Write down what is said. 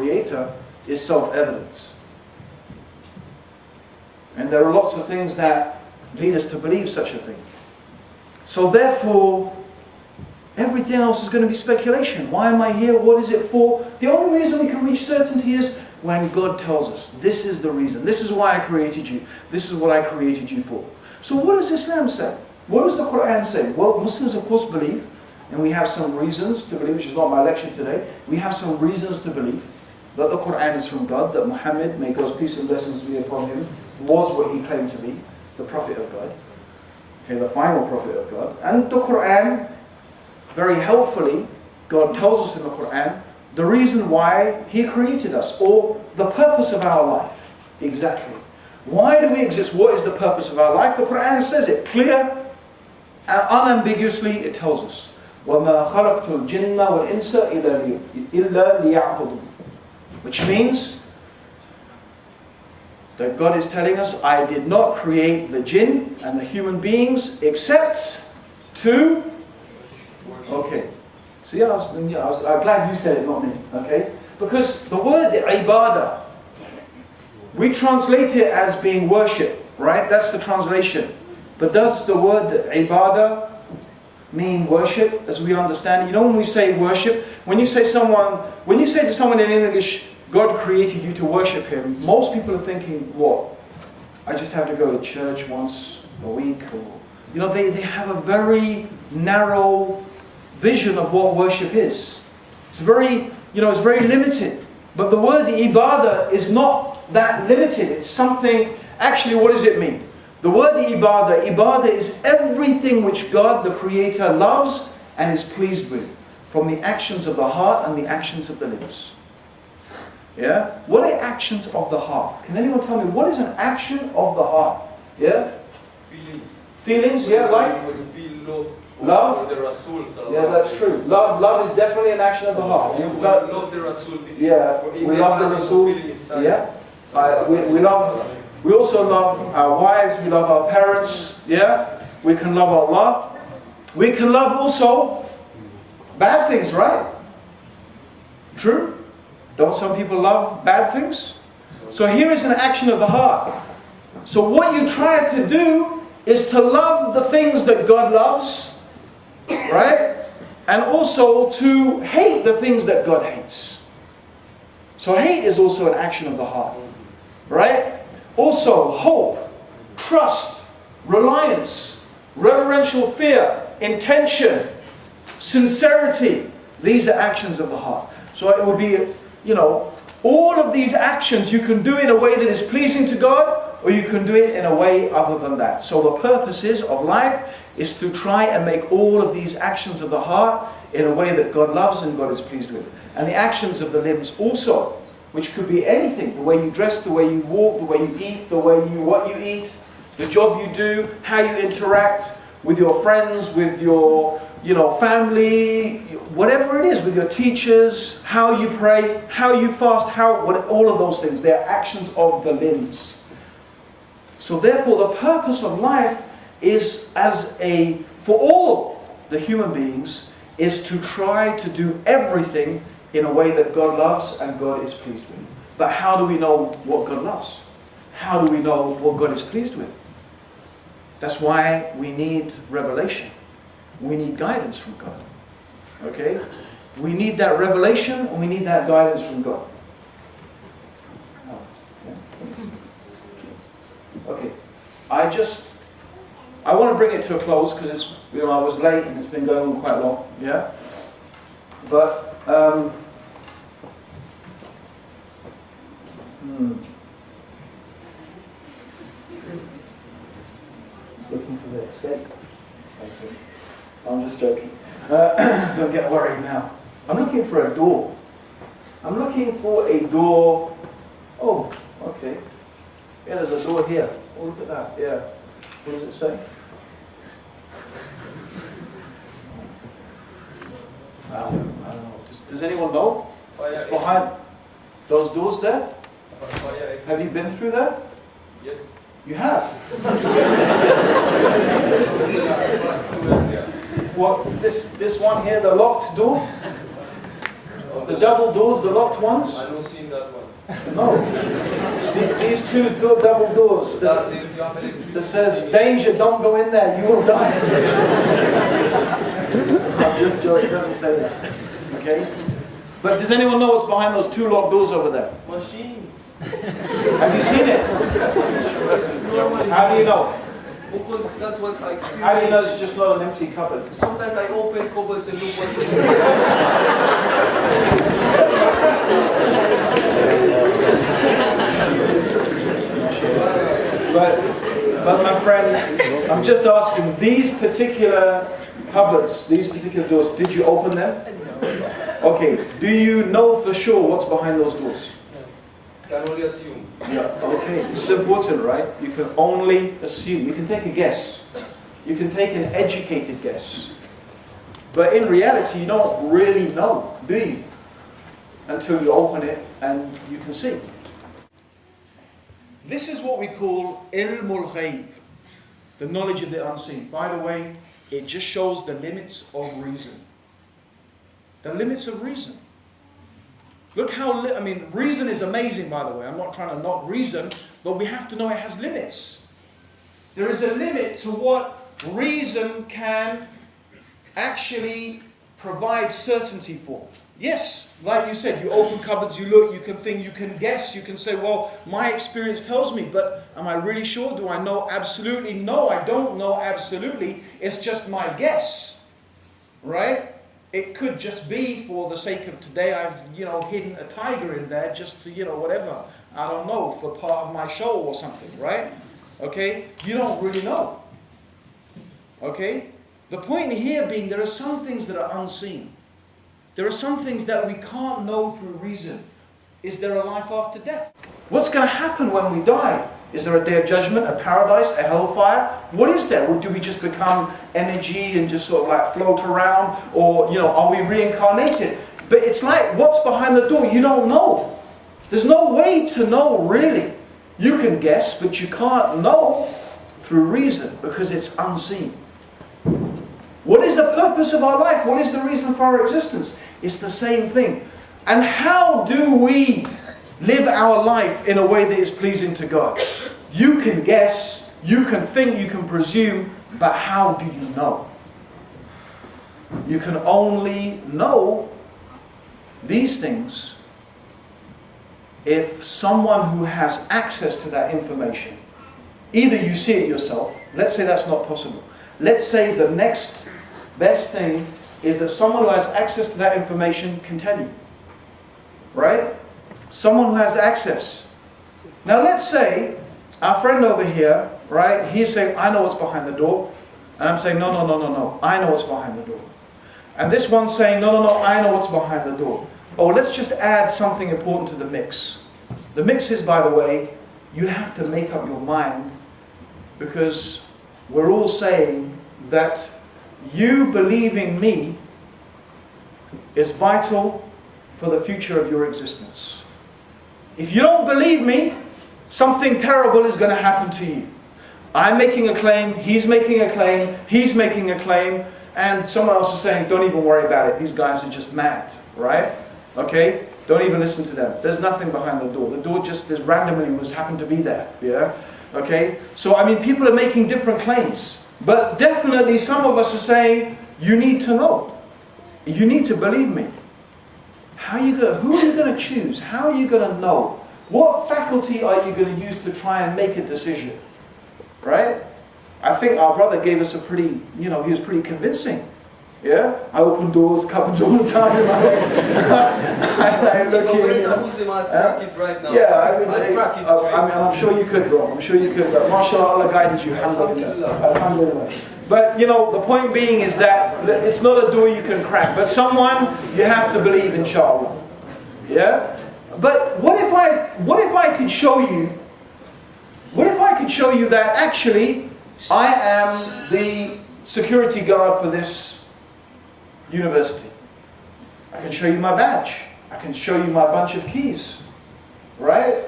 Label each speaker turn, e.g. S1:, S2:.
S1: Creator is self-evident. And there are lots of things that lead us to believe such a thing. So therefore, everything else is going to be speculation. Why am I here? What is it for? The only reason we can reach certainty is when God tells us, this is the reason. This is why I created you. This is what I created you for. So what does Islam say? What does the Quran say? Well, Muslims of course believe, and we have some reasons to believe, which is not my lecture today. We have some reasons to believe that the Quran is from God, that Muhammad, may God's peace and blessings be upon him, was what he claimed to be, the Prophet of God. Okay, the final Prophet of God. And the Quran, very helpfully, God tells us in the Quran the reason why He created us, or the purpose of our life. Exactly. Why do we exist? What is the purpose of our life? The Quran says it clear and unambiguously. It tells us, وَمَا خَلَقْتُ الْجِنَّ وَالْإِنسَ إِلَّا لِيَعْبُدُونَ, which means that God is telling us, I did not create the jinn and the human beings except to... Okay. See, I'm glad you said it, not me. Okay? Because the word ibadah, we translate it as being worship, right? That's the translation. But does the word ibadah mean worship as we understand it? You know, when we say worship, when you say to someone in English, God created you to worship Him, most people are thinking, what? I just have to go to church once a week, or you know, they have a very narrow vision of what worship is. It's very limited. But the word ibadah is not that limited. It's something, actually, what does it mean? The word ibadah is everything which God, the Creator, loves and is pleased with, from the actions of the heart and the actions of the lips. Yeah? What are actions of the heart? Can anyone tell me, what is an action of the heart? Yeah? Feelings, yeah, like?
S2: When you feel love.
S1: Love?
S2: The Rasul.
S1: Yeah, that's true. Love is definitely an action of the heart.
S2: We love the Rasul.
S1: We love the Rasul. Yeah. We also love our wives. We love our parents. Yeah. We can love Allah. We can love also bad things, right? True? Don't some people love bad things? So here is an action of the heart. So what you try to do is to love the things that God loves. Right? And also to hate the things that God hates. So hate is also an action of the heart. Right? Also hope, trust, reliance, reverential fear, intention, sincerity. These are actions of the heart. So it would be, all of these actions you can do in a way that is pleasing to God, or you can do it in a way other than that. So the purposes of life is to try and make all of these actions of the heart in a way that God loves and God is pleased with. And the actions of the limbs also, which could be anything. The way you dress, the way you walk, the way you eat, what you eat, the job you do, how you interact with your friends, with your family, whatever it is, with your teachers, how you pray, how you fast, all of those things. They are actions of the limbs. So therefore the purpose of life is for all the human beings, is to try to do everything in a way that God loves and God is pleased with. But how do we know what God loves? How do we know what God is pleased with? That's why we need revelation. We need guidance from God. Okay? We need that revelation and we need that guidance from God. Okay. I want to bring it to a close because it's, I was late and it's been going on quite long. Yeah? But looking for the escape. I'm just joking. Don't get worried now. I'm looking for a door. Oh, okay. Yeah, there's a door here. Oh, look at that. Yeah. What does it say? I don't know. Does anyone know? It's behind those doors there? Have you been through that?
S2: Yes.
S1: You have? What, this one here, the locked door? The double doors, the locked ones?
S2: I don't see that one.
S1: No. These two double doors that says, danger, don't go in there, you will die. I'm just joking, it doesn't say that. Okay? But does anyone know what's behind those two locked doors over there?
S2: Machines.
S1: Have you seen it? How do you know?
S2: Because that's what I experienced.
S1: How do you know it's just not an empty cupboard?
S2: Sometimes I open cupboards and look what is
S1: But my friend, I'm just asking, these particular cupboards, these particular doors, did you open them? Okay, do you know for sure what's behind those doors?
S2: Can only assume.
S1: Yeah, okay, it's important, right? You can only assume. You can take a guess. You can take an educated guess. But in reality, you don't really know, do you? Until you open it and you can see. This is what we call ilmul ghayb, the knowledge of the unseen. By the way, it just shows the limits of reason. The limits of reason. Look how, reason is amazing, by the way. I'm not trying to knock reason, but we have to know it has limits. There is a limit to what reason can actually provide certainty for. Yes, like you said, you open cupboards, you look, you can think, you can guess, you can say, well, my experience tells me, but am I really sure? Do I know absolutely? No, I don't know absolutely. It's just my guess, right? It could just be for the sake of today, I've, hidden a tiger in there just to, whatever. I don't know, for part of my show or something, right? Okay? You don't really know. Okay? The point here being there are some things that are unseen. There are some things that we can't know through reason. Is there a life after death? What's going to happen when we die? Is there a day of judgment, a paradise, a hellfire? What is there? Or do we just become energy and just sort of like float around? Or, are we reincarnated? But it's like, what's behind the door? You don't know. There's no way to know, really. You can guess, but you can't know through reason because it's unseen. What is the purpose of our life? What is the reason for our existence? It's the same thing. And how do we live our life in a way that is pleasing to God? You can guess, you can think, you can presume, but how do you know? You can only know these things if someone who has access to that information, either you see it yourself, let's say that's not possible. Let's say the next best thing is that someone who has access to that information can tell you. Right? Someone who has access. Now let's say our friend over here, right, he's saying, I know what's behind the door. And I'm saying, no, I know what's behind the door. And this one's saying, no, I know what's behind the door. Oh, let's just add something important to the mix. The mix is, by the way, you have to make up your mind because we're all saying that you believing me is vital for the future of your existence. If you don't believe me, something terrible is going to happen to you. I'm making a claim, he's making a claim, he's making a claim, and someone else is saying, don't even worry about it, these guys are just mad, right? Okay? Don't even listen to them. There's nothing behind the door. The door just randomly happened to be there, yeah? Okay? So, people are making different claims. But definitely some of us are saying, you need to know. You need to believe me. Who are you going to choose? How are you going to know? What faculty are you going to use to try and make a decision? Right? I think our brother gave us a pretty, he was pretty convincing. Yeah? I open doors, cupboards all the time in my head. I look here.
S2: Right now.
S1: Yeah, I'm sure you could, bro. I'm sure you could. MashaAllah, Allah guided you. Alhamdulillah. But, the point being is that it's not a door you can crack. But someone you have to believe, inshallah. Yeah? But what if I could show you that actually I am the security guard for this university? I can show you my badge. I can show you my bunch of keys. Right?